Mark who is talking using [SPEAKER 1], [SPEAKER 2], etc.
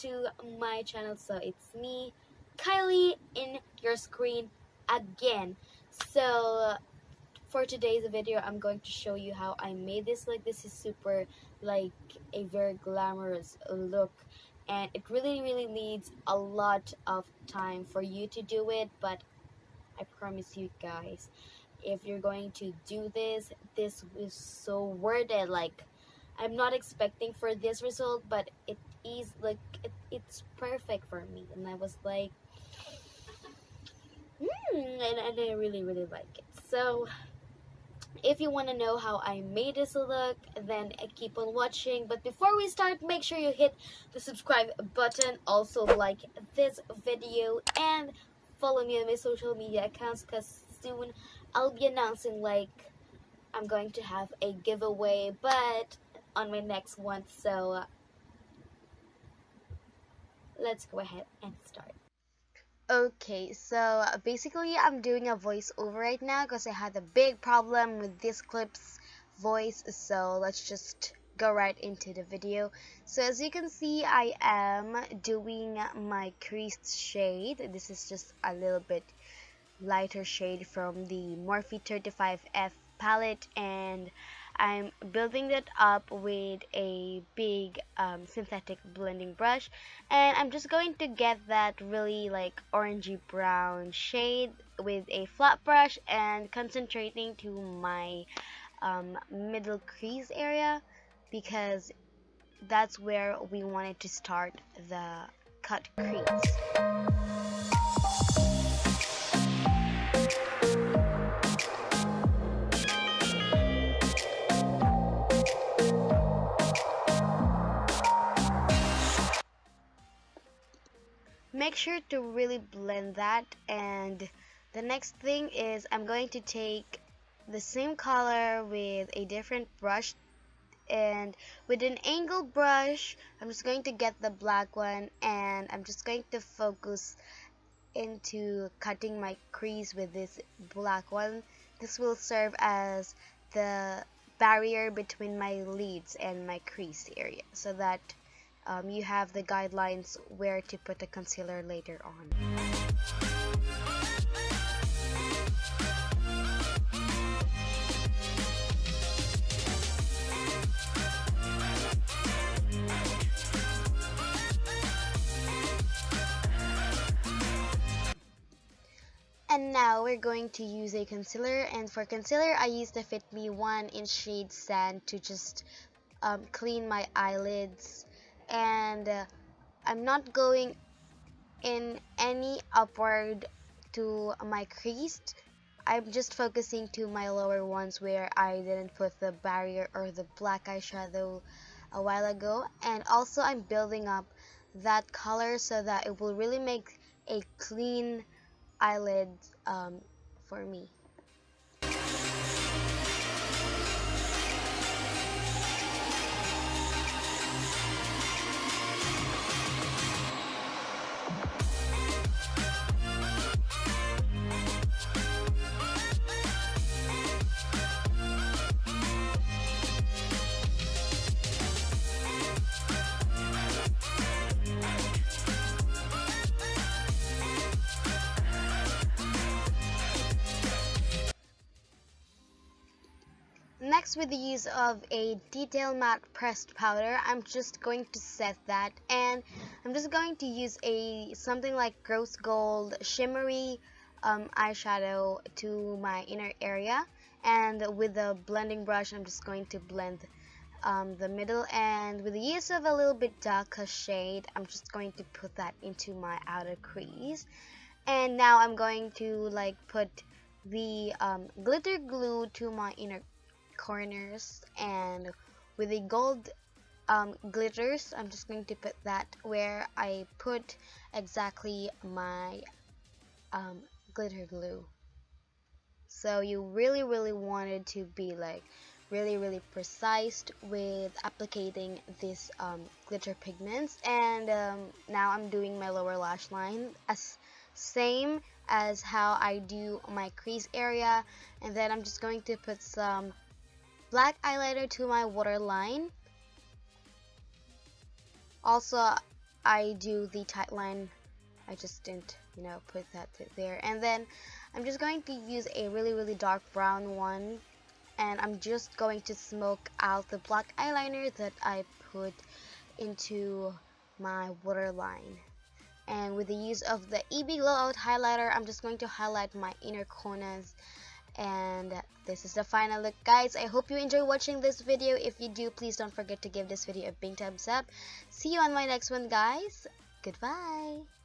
[SPEAKER 1] to my channel. So it's me, Kylie, in your screen again. So for today's video, I'm going to show you how I made this. Like, this is super like a very glamorous look, and it really needs a lot of time for you to do it, but I promise you guys, if you're going to do this, this is so worth it. Like, I'm not expecting for this result, but it is like it's perfect for me, and I was like, and I really like it. So if you want to know how I made this look, then keep on watching. But before we start, make sure you hit the subscribe button, also like this video, and follow me on my social media accounts, because soon I'll be announcing, like, I'm going to have a giveaway, but on my next one. So let's go ahead and start. Okay, so basically I'm doing a voiceover right now because I had a big problem with this clip's voice, so let's just go right into the video. So as you can see, I am doing my creased shade. This is just a little bit lighter shade from the Morphe 35F palette, and I'm building it up with a big synthetic blending brush, and I'm just going to get that really like orangey brown shade with a flat brush and concentrating to my middle crease area, because that's where we wanted to start the cut crease. Make sure to really blend that, and the next thing is I'm going to take the same color with a different brush, and with an angle brush I'm just going to get the black one, and I'm just going to focus into cutting my crease with this black one. This will serve as the barrier between my lids and my crease area, so that you have the guidelines where to put the concealer later on. And now we're going to use a concealer, and for concealer I used the Fit Me 1 in shade Sand to just clean my eyelids, and I'm not going in any upward to my crease. I'm just focusing to my lower ones where I didn't put the barrier or the black eyeshadow a while ago, and also I'm building up that color so that it will really make a clean eyelid for me. Next, with the use of a detail matte pressed powder, I'm just going to set that, and I'm just going to use a something like rose gold shimmery eyeshadow to my inner area, and with the blending brush I'm just going to blend the middle, and with the use of a little bit darker shade I'm just going to put that into my outer crease. And now I'm going to like put the glitter glue to my inner corners, and with the gold glitters I'm just going to put that where I put exactly my glitter glue. So you really wanted to be like really precise with applicating these glitter pigments. And now I'm doing my lower lash line as same as how I do my crease area, and then I'm just going to put some black eyeliner to my waterline. Also, I do the tight line. I just didn't, put that there. And then I'm just going to use a really dark brown one, and I'm just going to smoke out the black eyeliner that I put into my waterline. And with the use of the EB Glow Out highlighter, I'm just going to highlight my inner corners. And this is the final look, guys. I hope you enjoy watching this video. If you do, please don't forget to give this video a big thumbs up. See you on my next one, guys. Goodbye.